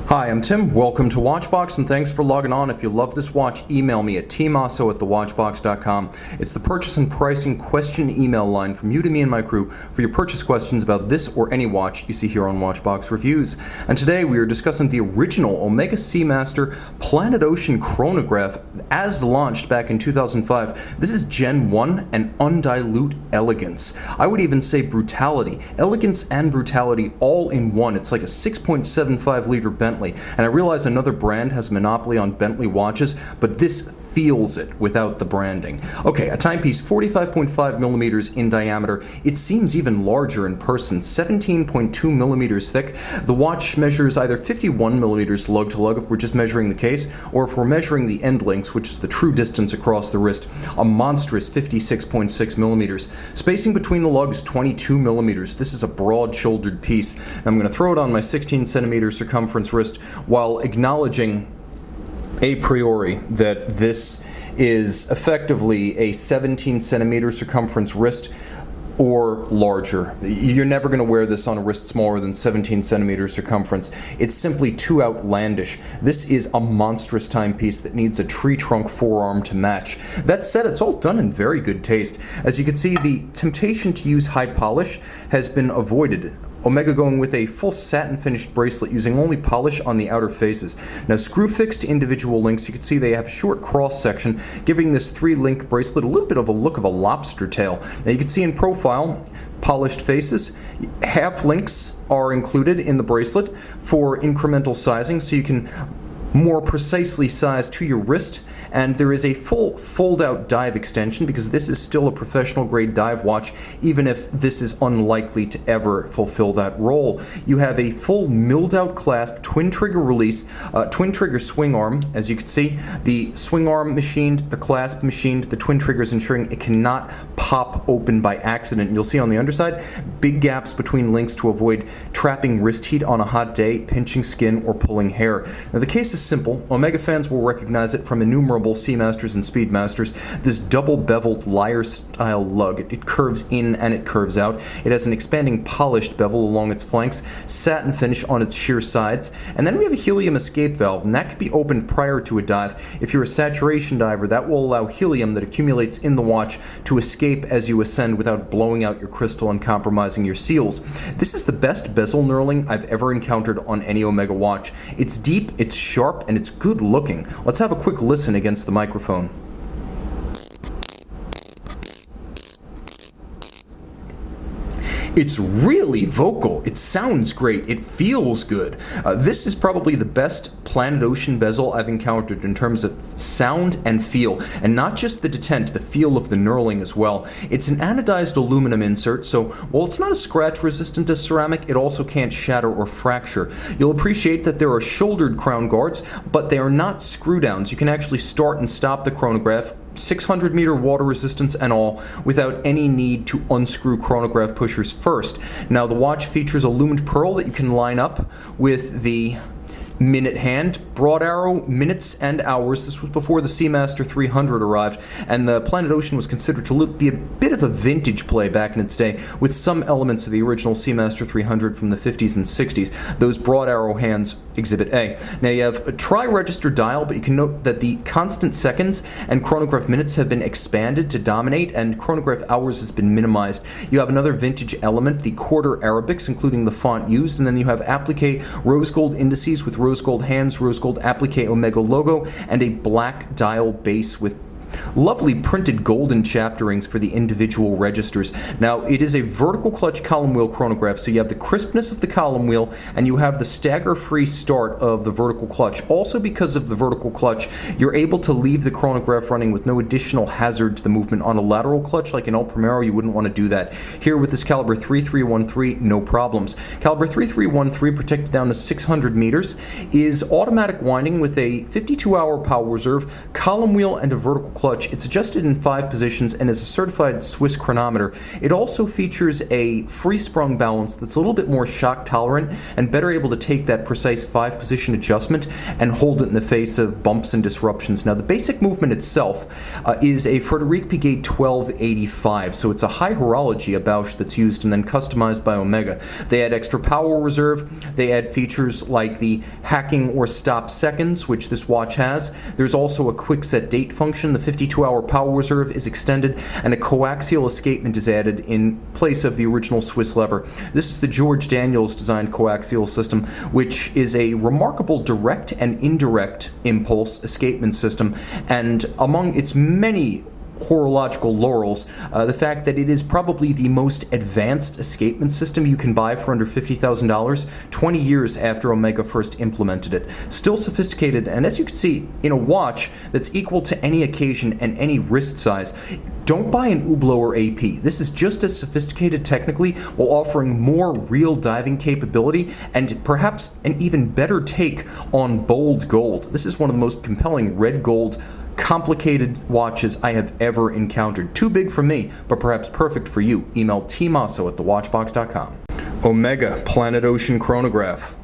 Hi, I'm Tim. Welcome to Watchbox, and thanks for logging on. If you love this watch, email me at tmosso@thewatchbox.com. It's the purchase and pricing question email line from you to me and my crew for your purchase questions about this or any watch you see here on Watchbox Reviews. And today we are discussing the original Omega Seamaster Planet Ocean Chronograph as launched back in 2005. This is Gen 1 and undiluted elegance. I would even say brutality. Elegance and brutality all in one. It's like a 6.75 liter Bentley. And I realize another brand has a monopoly on Bentley watches, but this feels it without the branding. Okay, a timepiece 45.5 millimeters in diameter. It seems even larger in person, 17.2 millimeters thick. The watch measures either 51 millimeters lug-to-lug if we're just measuring the case, or if we're measuring the end links, which is the true distance across the wrist, a monstrous 56.6 millimeters. Spacing between the lugs, 22 millimeters. This is a broad-shouldered piece. And I'm going to throw it on my 16 centimeter circumference wrist while acknowledging a priori that this is effectively a 17 centimeter circumference wrist or larger. You're never going to wear this on a wrist smaller than 17 centimeters circumference. It's simply too outlandish. This is a monstrous timepiece that needs a tree trunk forearm to match. That said, it's all done in very good taste. As you can see, the temptation to use high polish has been avoided. Omega going with a full satin finished bracelet using only polish on the outer faces. Now, screw fixed individual links, you can see they have a short cross section, giving this 3-link bracelet a little bit of a look of a lobster tail. Now you can see in profile, polished faces. Half links are included in the bracelet for incremental sizing, so you can more precisely size to your wrist, and there is a full fold-out dive extension because this is still a professional grade dive watch, even if this is unlikely to ever fulfill that role. You have a full milled out clasp, twin trigger release, twin trigger swing arm. As you can see, the swing arm machined, the clasp machined, the twin triggers ensuring it cannot pop open by accident. You'll see on the underside big gaps between links to avoid trapping wrist heat on a hot day, pinching skin, or pulling hair. Now the case is simple. Omega fans will recognize it from innumerable Seamasters and Speedmasters. This double beveled lyre style lug. It curves in and it curves out. It has an expanding polished bevel along its flanks, satin finish on its sheer sides, and then we have a helium escape valve, and that can be opened prior to a dive. If you're a saturation diver, that will allow helium that accumulates in the watch to escape as you ascend without blowing out your crystal and compromising your seals. This is the best bezel knurling I've ever encountered on any Omega watch. It's deep, it's sharp, and it's good looking. Let's have a quick listen against the microphone. It's really vocal. It sounds great. It feels good. This is probably the best Planet Ocean bezel I've encountered in terms of sound and feel, and not just the detent, the feel of the knurling as well. It's an anodized aluminum insert, so while it's not as scratch resistant as ceramic, it also can't shatter or fracture. You'll appreciate that there are shouldered crown guards, but they are not screw downs. You can actually start and stop the chronograph, 600 meter water resistance and all, without any need to unscrew chronograph pushers first. Now the watch features a lumed pearl that you can line up with the minute hand, broad arrow, minutes and hours. This was before the Seamaster 300 arrived, and the Planet Ocean was considered to be a bit of a vintage play back in its day, with some elements of the original Seamaster 300 from the 50s and 60s. Those broad arrow hands, Exhibit A. Now you have a tri-register dial, but you can note that the constant seconds and chronograph minutes have been expanded to dominate, and chronograph hours has been minimized. You have another vintage element, the quarter Arabics, including the font used, and then you have applique rose gold indices with rose gold hands, rose gold applique Omega logo, and a black dial base with lovely printed golden chapterings for the individual registers. Now, it is a vertical clutch column wheel chronograph, so you have the crispness of the column wheel and you have the stagger-free start of the vertical clutch. Also, because of the vertical clutch, you're able to leave the chronograph running with no additional hazard to the movement. On a lateral clutch like an El Primero, you wouldn't want to do that. Here with this caliber 3313, no problems. Caliber 3313, protected down to 600 meters, is automatic winding with a 52-hour power reserve, column wheel, and a vertical clutch. It's adjusted in 5 positions and is a certified Swiss chronometer. It also features a free-sprung balance that's a little bit more shock tolerant and better able to take that precise 5-position adjustment and hold it in the face of bumps and disruptions. Now, the basic movement itself is a Frederic Piguet 1285, so it's a high horology, a Bausch that's used and then customized by Omega. They add extra power reserve, they add features like the hacking or stop seconds, which this watch has. There's also a quick set date function, the 52-hour power reserve is extended, and a coaxial escapement is added in place of the original Swiss lever. This is the George Daniels designed coaxial system, which is a remarkable direct and indirect impulse escapement system, and among its many horological laurels, the fact that it is probably the most advanced escapement system you can buy for under $50,000, 20 years after Omega first implemented it. Still sophisticated, and as you can see, in a watch that's equal to any occasion and any wrist size. Don't buy an Hublot or AP. This is just as sophisticated technically while offering more real diving capability and perhaps an even better take on bold gold. This is one of the most compelling red gold complicated watches I have ever encountered. Too big for me, but perhaps perfect for you. Email tmosso@thewatchbox.com. Omega Planet Ocean Chronograph.